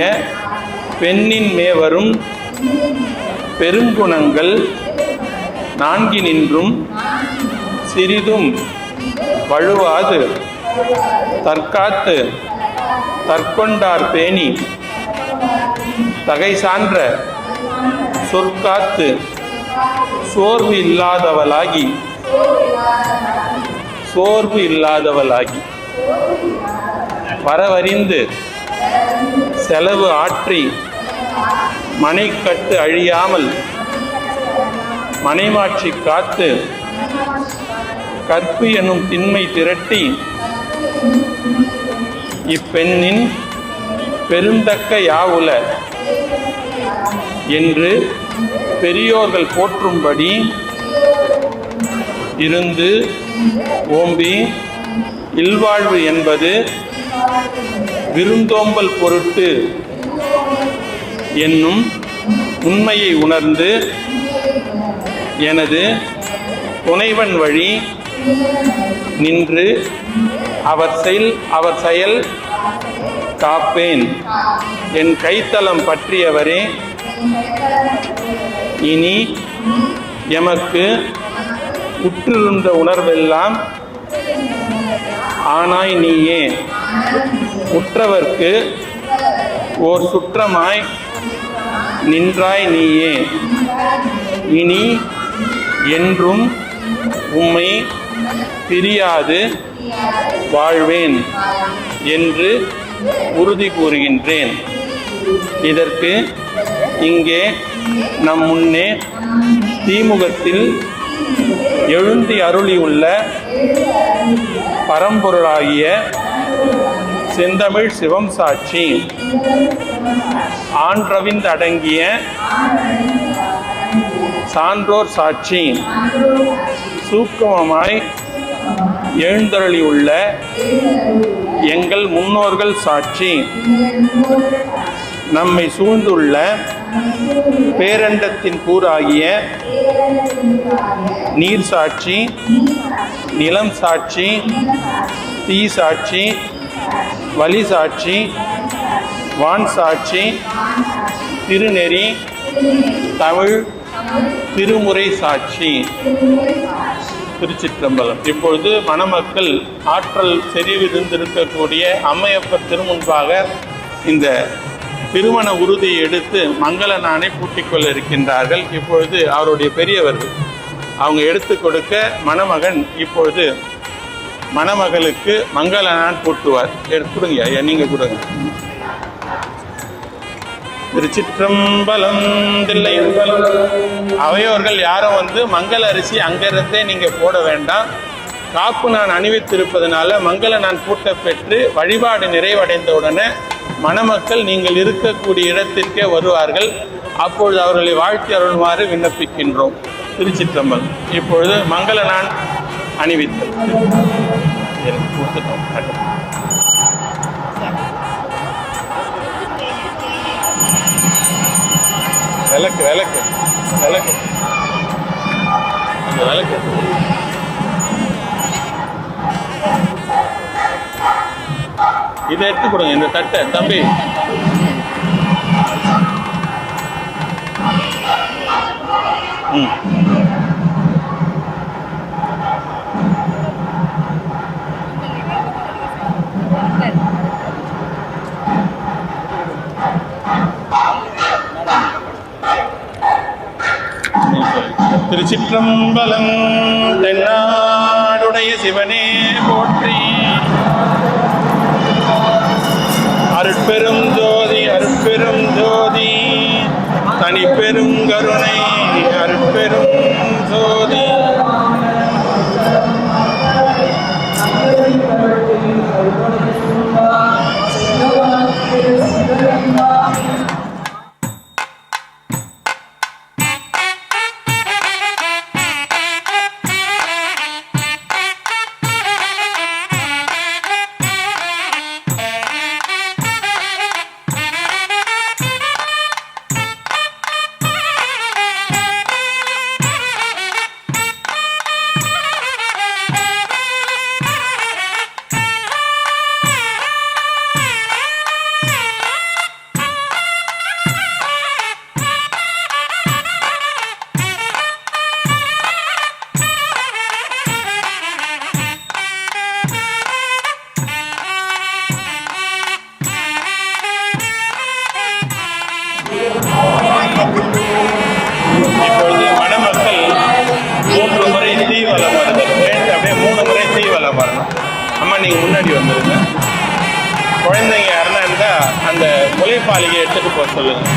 பெண்ணின் மேவரும் பெருங்குணங்கள் நான்கினின்றும் சிறிதும் வழுவாது தற்காத்து தற்கொண்டார் பேணி தகை சான்ற சொற்காத்து சோர்வு இல்லாதவளாகி வரவறிந்து செலவு ஆற்றி மனைக்கட்டு அழியாமல் மனைமாட்சி காத்து கற்பு எனும் திண்மை திரட்டி இப்பெண்ணின் பெருந்தக்க யாவுல என்று பெரியோர்கள் போற்றும்படி இருந்து ஓம்பி இல்வாழ்வு என்பது விருந்தோம்பல் பொருட்டு என்னும் உண்மையை உணர்ந்து எனது துணைவன் வழி நின்று அவர் செயல் காப்பேன். என் கைத்தலம் பற்றியவரே, இனி எமக்கு உற்றிருந்த உணர்வெல்லாம் ஆனாய் நீயே, உற்றவர்க்கு ஓர் சுற்றமாய் நின்றாய் நீயே. இனி என்றும் உம்மை பிரியாது வாழ்வேன் என்று உறுதி கூறுகின்றேன். இதற்கு இங்கே நம் முன்னே தீமுகத்தில் எழுந்தி அருளியுள்ள பரம்பொருளாகிய செந்தமிழ் சிவம் சாட்சி ஆன்றவிந்து அடங்கிய சான்றோர் சாட்சி சூக்குமமாய் எழுந்தருளியுள்ள எங்கள் முன்னோர்கள் சாட்சி நம்மை சூழ்ந்துள்ள பேரண்டத்தின் கூறாகிய நீர் சாட்சி நிலம் சாட்சி தீ சாட்சி வலி சாட்சி வான் சாட்சி திருநெறி தமிழ் திருமுறை சாட்சி. திருச்சிற்றம்பலம். இப்பொழுது மணமக்கள் ஆற்றல் செறிவிருந்திருக்கக்கூடிய அம்மையப்பர் திருமுன்பாக இந்த திருமண உறுதியை எடுத்து மங்கள நாணை பூட்டிக்கொள்ள இருக்கின்றார்கள். இப்பொழுது அவருடைய பெரியவர்கள் அவங்க எடுத்து கொடுக்க மணமகன் இப்பொழுது மணமகளுக்கு மங்கள நான் பூட்டுவார். கொடுங்க ஐயா, நீங்க கொடுங்க. திருச்சிற்றம்பலம். தில்லையம்பலம். அவையோர்கள் யாரும் மங்கள அரிசி அங்கிருந்தே நீங்க போட வேண்டாம். காப்பு நான் அணிவித்திருப்பதனால மங்கள நான் பூட்ட பெற்று வழிபாடு நிறைவடைந்தவுடனே மணமக்கள் நீங்கள் இருக்கக்கூடிய இடத்திற்கே வருவார்கள். அப்பொழுது அவர்களை வாழ்த்தி அருள்மாறு விண்ணப்பிக்கின்றோம். திருச்சிற்றம்பலம். இப்பொழுது மங்கள நான் அணிவித்தல் கொடுத்துட்டோம். விளக்கு விளக்கு விளக்கு அந்த விளக்கு இதை எடுத்து கொடுங்க. இந்த தட்டை தம்பி திருச்சிற்றம்பலம். தென்னாடுடைய சிவனே போற்றி. அருட்பெரும் ஜோதி அருட்பெரும் ஜோதி தனிப்பெரும் கருணை அருட்பெரும் ஜோதி. இப்பொழுது மணமக்கள் 3 முறை தீவலம் வருதல். அப்படியே 3 முறை தீவலம் வரணும். அம்மா நீங்கள் முன்னாடி வந்துடுங்க. குழந்தைங்க யாருன்னா இருந்தால் அந்த முளைப்பாலிகை எடுத்துகிட்டு போக சொல்லுங்கள்.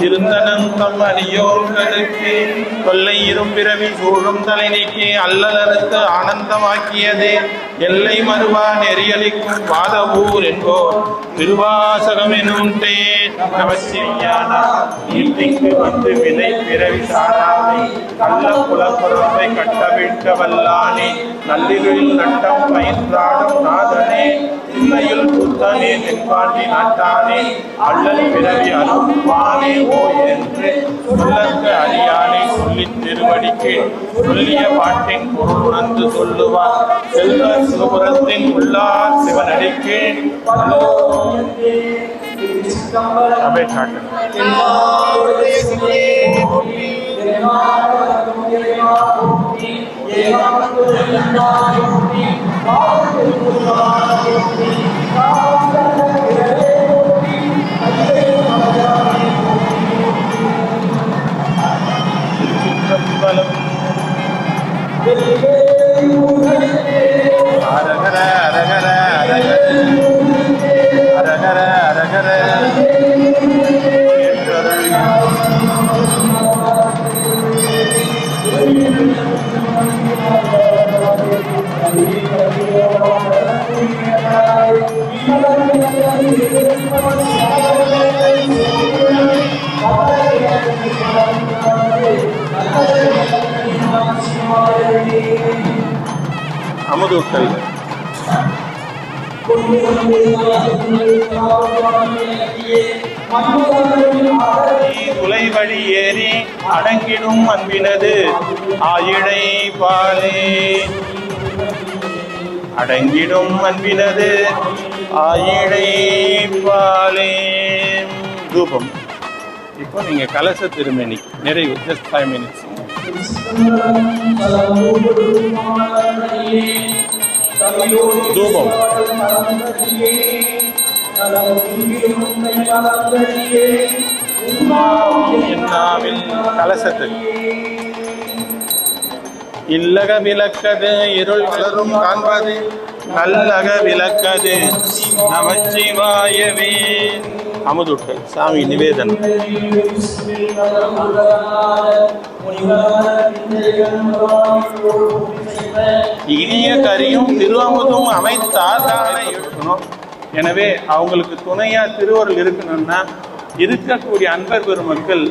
இருந்தனம் தம் அடியோர்களுக்கு தொல்லை இரும்பிறவி சூழும் தலை நீக்கி அல்லலறுத்து ஆனந்தமாக்கியதே எல்லை மறுவா நெறியளிக்கும் வாதவூர் என்போர் திருவாசகம் எனும் நமச்சிவாய ஈட்டிக்கு வந்து வினை பிறவி சாரானை நல்ல புலப்புறவை கட்டவிழ்க்க வல்லானே நள்ளிருளில் நட்டம் பயின்றாடும் நாதனே இல்லையில் புத்தனே தென்பாண்டி நாட்டானே அள்ளல் பிறவி அருள்வானே ஓ என்று சொல்லற்கு அறியானை சொல்லித் திருவடிக்கு சொல்லிய பாட்டின் பொருள் உணர்ந்து சொல்லுவார் செல்வ சிவபுரத்தின் உள்ளார் சிவனடிக்கு சபை காட்டு அரகர அரகர அரகர அரகர அமுதூட்டல் துளை வழி ஏறி அடங்கிடும் அன்பினது ஆயிழை பாலே அடங்கிடும் அன்பினது ஆயிழை பாலே. தூபம். இப்போ நீங்க கலச திருமணி நிறைவு. Just 5 minutes. தூபம். கலசத்தில் இல்லக விளக்கது இருள் வளரும் காண்பது நல்லக விளக்கது நமச்சிவாயவே. அமுதுட்டு சாமி நிவேதனம். இனிய கரியும் திருவமுதும் அமைத்தாதான இருக்கணும். எனவே அவங்களுக்கு துணையா திருவருள் இருக்கணும்னா இருக்கக்கூடிய அன்பர் பெருமக்கள்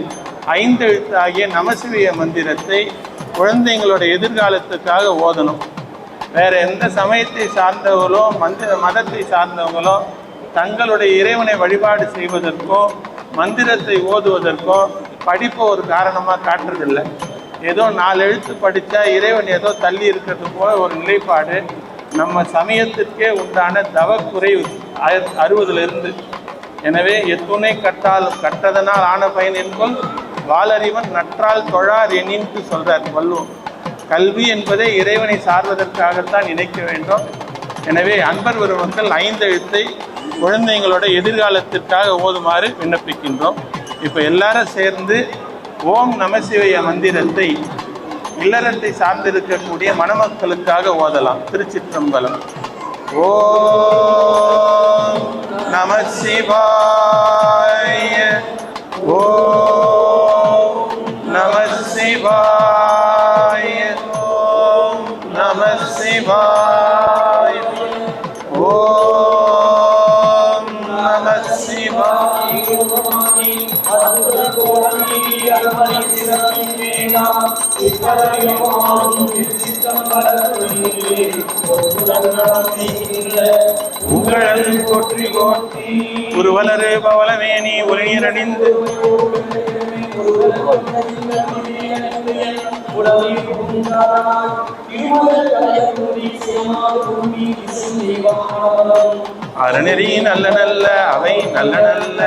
5 எழுத்தாகிய நமசிவாய மந்திரத்தை குழந்தைங்களோட எதிர்காலத்துக்காக ஓதணும். வேற எந்த சமயத்தை சார்ந்தவங்களோ மதத்தை சார்ந்தவங்களோ தங்களுடைய இறைவனை வழிபாடு செய்வதற்கோ மந்திரத்தை ஓதுவதற்கோ படிப்பை ஒரு காரணமாக காட்டுறதில்லை. ஏதோ 4 எழுத்து படித்தா இறைவன் ஏதோ தள்ளி இருக்கிறது போல ஒரு நிலைப்பாடு நம்ம சமயத்திற்கே உண்டான தவக்குறை 60 எனவே எத்துணை கட்டதனால் ஆன பயன் என்போல் வாளறிவன் நற்றால் தொழார் எண்ணின்னு சொல்றார் வள்ளுவம். கல்வி என்பதை இறைவனை சார்வதற்காகத்தான் நினைக்க வேண்டும். எனவே அன்பர் பெருமக்கள் 5 எழுத்தை குழந்தைங்களோட எதிர்காலத்திற்காக ஓதுமாறு விண்ணப்பிக்கின்றோம். இப்போ எல்லாரும் சேர்ந்து ஓம் நமசிவாய மந்திரத்தை இல்லறத்தை சார்ந்திருக்கக்கூடிய மணமக்களுக்காக ஓதலாம். திருச்சிற்றம்பலம். ஓம் நமசிவாய ஓம் நமசிவாய ஓம் நமசிவாய ஓம் நமசிவாய. உங்களல் போற்றி போற்றி உருவலரு பவளமேனி உரையர் அணிந்து அறநெறி நல்ல நல்ல அவை நல்ல நல்ல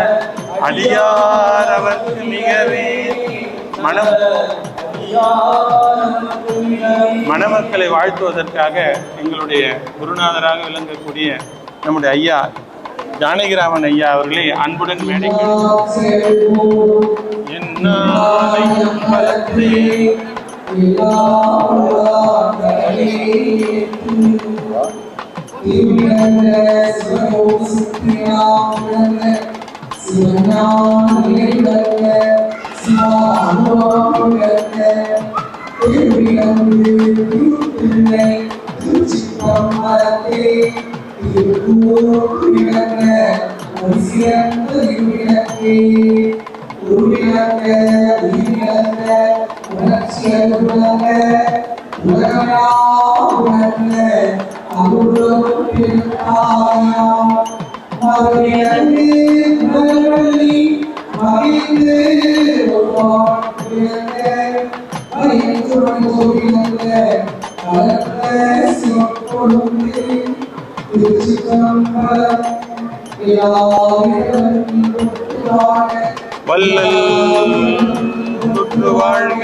அடியார் அவர்க்கு மிகவே மணமக்களை வாழ்த்துவதற்காக எங்களுடைய குருநாதராக விளங்கக்கூடிய நம்முடைய ஐயா ஜானகிராமன் ஐயா அவர்களை அன்புடன் மேடைக்கு சிவஞான வல்லல் தொற்று வாழ்க.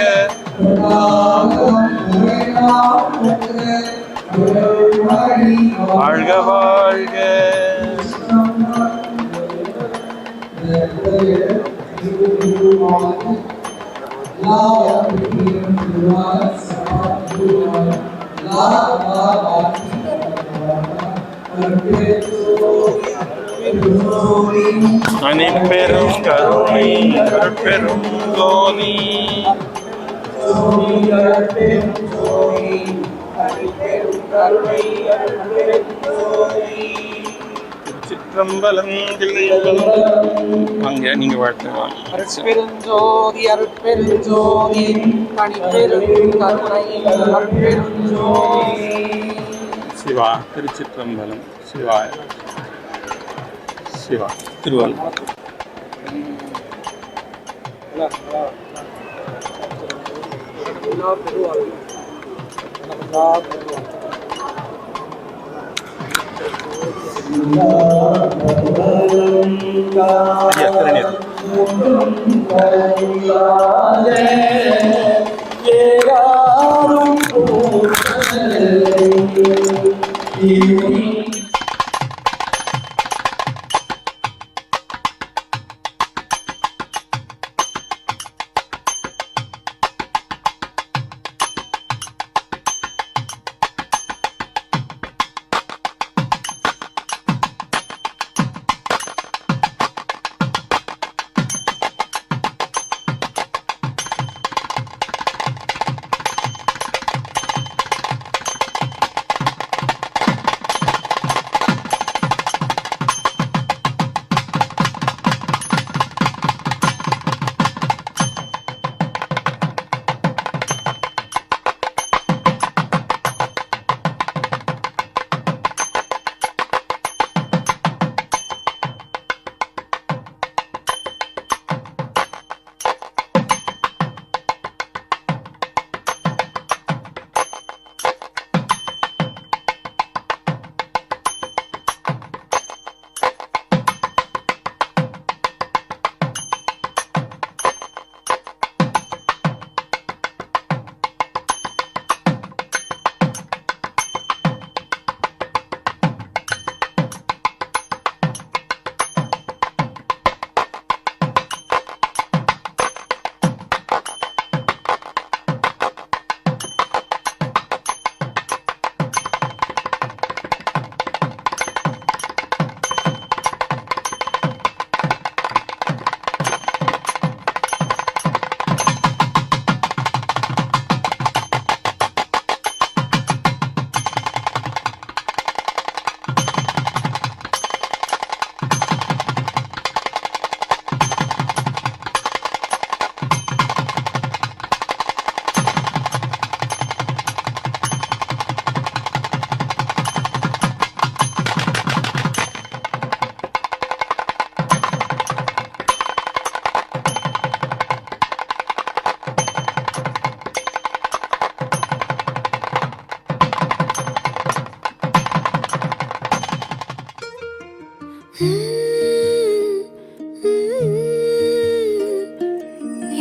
வாழ்க வாழ்க. அனிப்பெரும் கருணை அருட்பெரும் ஜோதி. திருச்சிற்றம்பலம். அங்க நீங்க வாழ்த்துவாங்க. அருட்பெருஞ்சோதி அருட்பெருஞ்சோதி தனிப்பெரும் கருணை அருட்பெருஞ்சோதி. சிவா. திருச்சிற்றம்பலம். சிவாய சிவா. திருவாரூர்.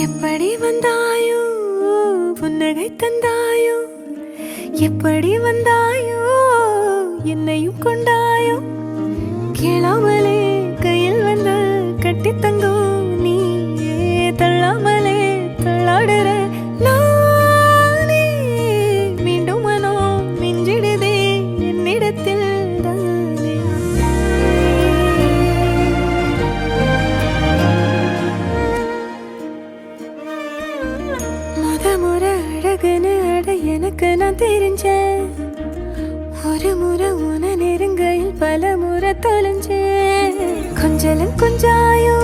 எப்படி வந்தாயோ புன்னகை தந்தாயோ, எப்படி வந்தாயோ என்னையும் கொண்டாயோ, கேளாமலே கையில் வந்து கட்டி தங்கோ நீயே, தள்ளாமலே தள்ளாடுற நானே, மீண்டும் மனோ மிஞ்சிடுதே என்னிடத்தில் தானே. கொஞ்சலும் கொஞ்சாயோ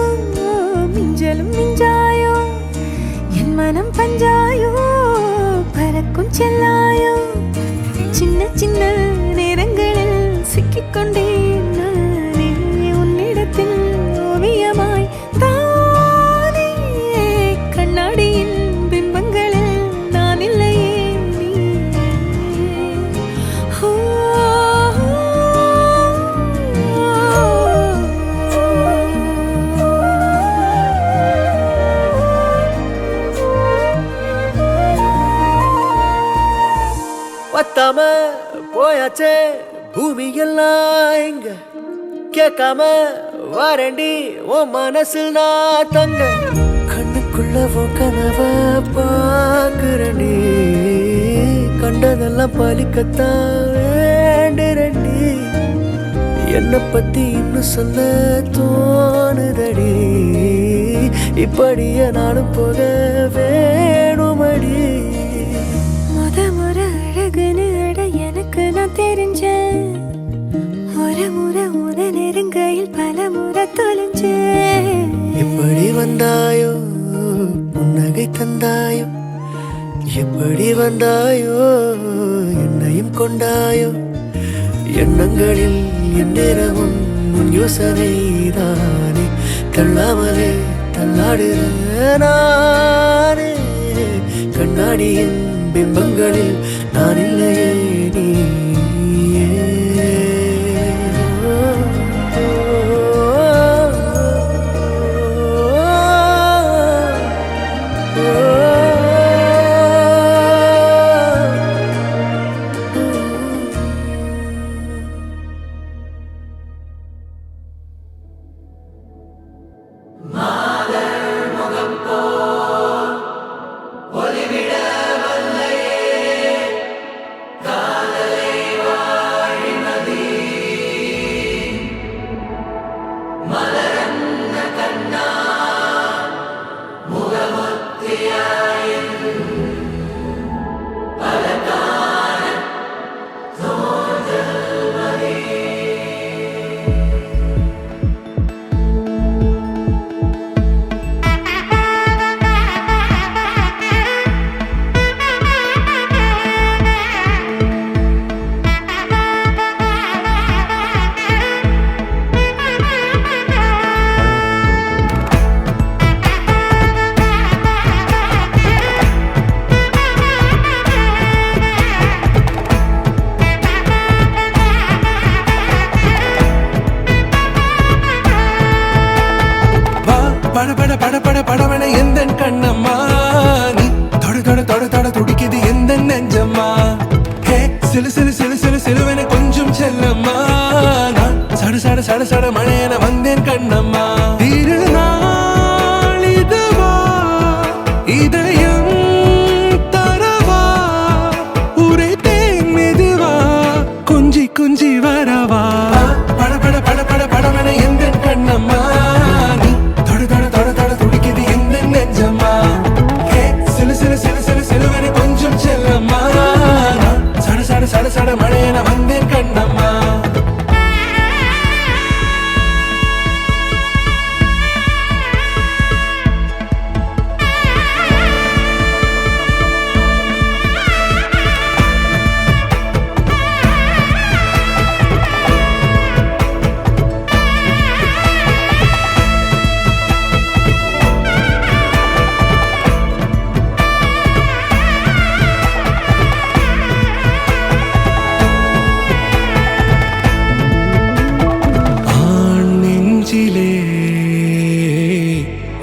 மிஞ்சலும் மிஞ்சாயோ என் மனம் பஞ்சாயோ பறக்கும் செல்லாயோ சின்ன சின்ன நேரங்களில் சிக்கிக்கொண்டேன் நானே உன்னிடத்தில் ஓவியமாய் தானே கண்ணாடியின் பிம்பங்களில் நான் இல்லையே நீ பத்தாம போயாச்சே பூமி எல்லாம் எங்க கேட்காம வாரண்டி உன் மனசில் நான் தங்க கண்ணுக்குள்ள உன் கனவ பாக்குறண்டி கண்டதெல்லாம் பலிக்கத்தான் வேண்டுரண்டி என்னை பத்தி இன்னும் சொல்ல தோணுதடி இப்படியே நானும் போக வேணுமடி முறை அழகுன்னு அட எனக்கு நான் தெரிஞ்சேன் ஒரு முறை உத நெருங்கையில் பல முறை தொலைஞ்சேன் எப்படி வந்தாயோ புன்னகை தந்தாயோ எப்படி வந்தாயோ என்னையும் கொண்டாயோ எண்ணங்களில் எந்நேரமும் உன் யோசனைதானே தள்ளாமலே தள்ளாடுற நானே கண்ணாடியின் பிம்பங்களில் நான் இல்லையே நீ படவன எந்த கண்ணம்மா நீ தொட தொட தொட தொட துடிக்குது எந்த நெஞ்சம்மா ஹே சிலு சிலு சிலு சிலு சிலுவன கொஞ்சம் செல்லம்மா நான் சட சட சட சட மழையன வந்தேன் கண்ணம்மா திருநாள் இதுவா இதயம் தரவா உரைத்தேன் மெதுவா கொஞ்சி கொஞ்சி வரவா பட பட பட பட படவன எந்த கண்ணம்மா நீ தொட தொட தொட தொட துடிக்குது எந்த நெஞ்சம்மா ஹே சிலு சிலு சிலு சிலு சிலுவன கொஞ்சம் செல்லம்மா நான் சட சட சட சட மழையன வந்தேன் கண்ணம்மா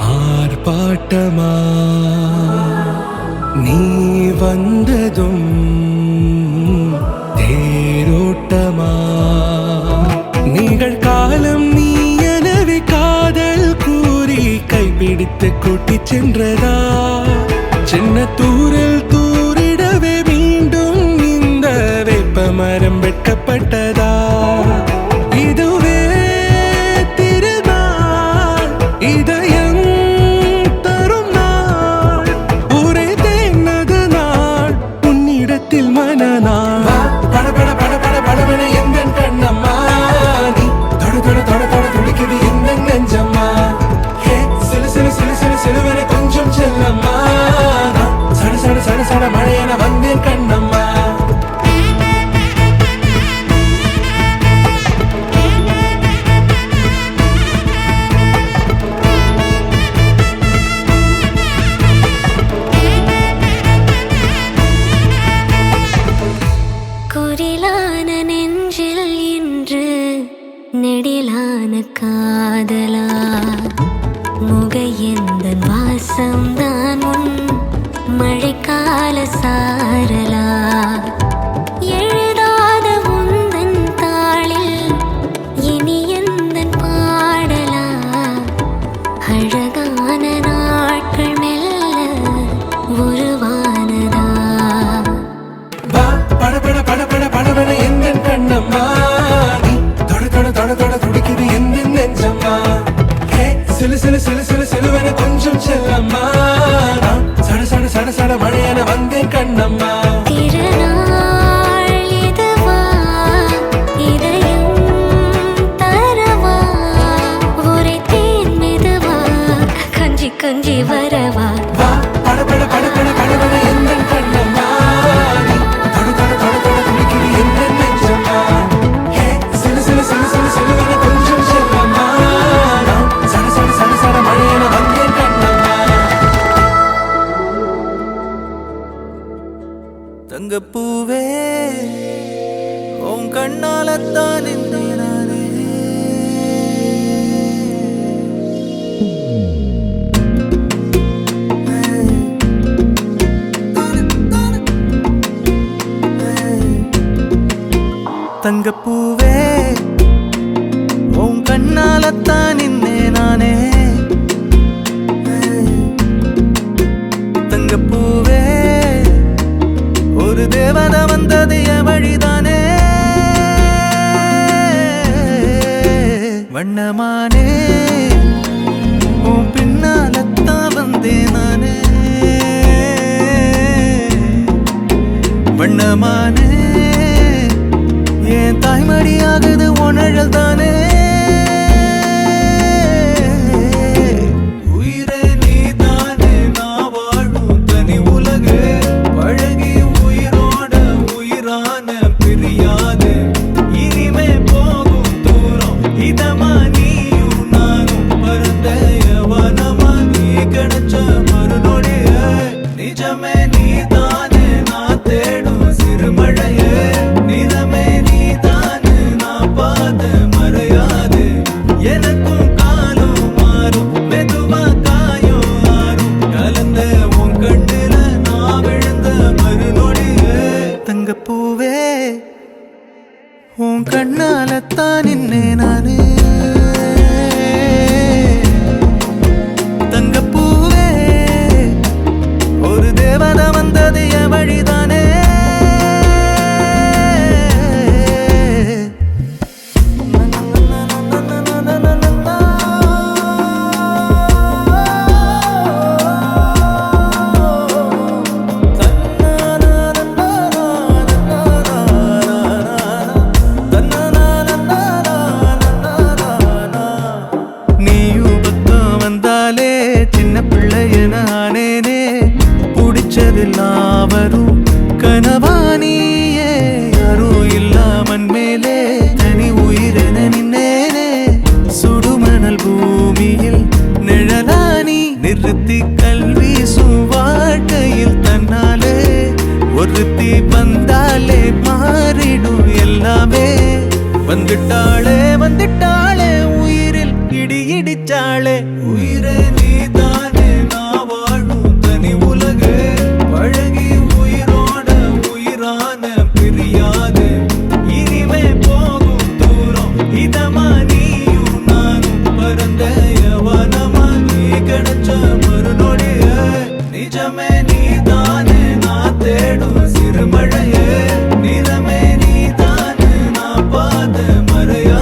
ஆர்ப்பாட்டமா நீ வந்ததும் தேரோட்டமா நிகழ்காலம் நீ எனவே காதல் கூறி கைப்பிடித்து கூட்டிச் சென்றதா சின்ன தூரல் தூரிடவே மீண்டும் இந்த வேப்ப மரம் வெட்கப்பட்டதா இதுவே திருநாள் இதயம் தரும் நாள் ஒரே தேனது நாள் உன்னிடத்தில் மனநாள் பட பட பட பட படவன எந்த கண்ணம்மா நீ தொட தொட தொட தொட துடிக்குது எந்த சாரலா எழுதாத உந்தன் தாளில் இனி எந்தன் பாடலா அழகான நாட்கள் மெல்ல உருவானதா வா பட பட பட பட படவன எந்தன் கண்ணம்மா நீ தொட தொட தொட தொட துடிக்குது எந்தன் நெஞ்சம்மா ஹே சிலு சிலு சிலு சிலு சிலுவன கொஞ்சம் செல்லம்மா நான் சட சட சட சட மழையன வந்தேன் கண்ணம்மா திருநாள் இதுவா இதயம் தரவா ஒரே தேன் மெதுவா கஞ்சி கஞ்சி வரவா வா பட பட பட பட படவன எந்தன் கண்ணம்மா நீ தொட தொட தொட தொட துடிக்குது எந்தன் நெஞ்சம்மா ஹே சிலு சிலு சிலு சிலு சிலுவன கொஞ்சம் செல்லம்மா நான் சட சட சட சட மழையன வந்தேன் கண்ணம்மா தங்கப்பூவே உன் கண்ணாலத்தான் நானே தங்கப்பூவே உன் கண்ணாலத்தான் நானே தங்கப்பூவே ஒரு தேவத வந்தது என் வழிதானே வண்ணமானே உன் பின்னாலத்தான் வந்தேன் நானே வண்ணமானே என் தாய்மடியாகுது உணழல் தானே உயிரே நீதானே நான் வாழும் தனி உலகு பழகி உயிரோட உயிரான பிரியாது இனிமே போகும் தூரம் இதமா நீயும் நானும் பரந்த வனமா நீ கிடைச்ச மறுநொடிய நிஜமே நீதானே நான் தேடும் சிறுமழையே நிறமே நீதானே நான் பாத மறையாது எனக்கும் காலம் மாறும் மெதுவா காயம் ஆறும் கலந்த உன் கண்ணுல நான் விழுந்த மறுநொடியே தங்கப்பூவே உன் கண்ணாலத்தான் நின்னே நானே தங்கப்பூவே ஒரு தேவதை வந்தது என் வழிதானே நீயும் பக்கம் வந்தாலே சின்ன பிள்ளைய நானேனே பிடிச்சதெல்லாம் வரும் கனவானியே யாரும் இல்லாமன் மேலே தனி உயிரென நின்னேனே சுடுமணல் பூமியில் நிழலானி நிறுத்தி கல்வி வாழ்க்கையில் தன்னாலே ஒருத்தி வந்தாலே மாறிடும் எல்லாமே வந்துட்டாளே வந்துட்டாளே உயிரில் இடி இடிச்சாளே உயிரே நீதானே நான் வாழும் தனி உலகு பழகி உயிரோட உயிரான பிரியாது இனிமே போகும் தூரம் இதமா நீயும் நானும் பரந்த வனமா நீ கிடைச்ச மறுநொடிய நிஜமே நீதானே நான் தேடும் சிறுமழையே நிறமே நீதானே நான் பாத மறையா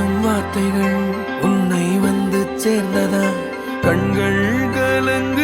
பேசும் வார்த்தைகள் உன்னை வந்து சேர்ந்ததா கண்கள் கலங்க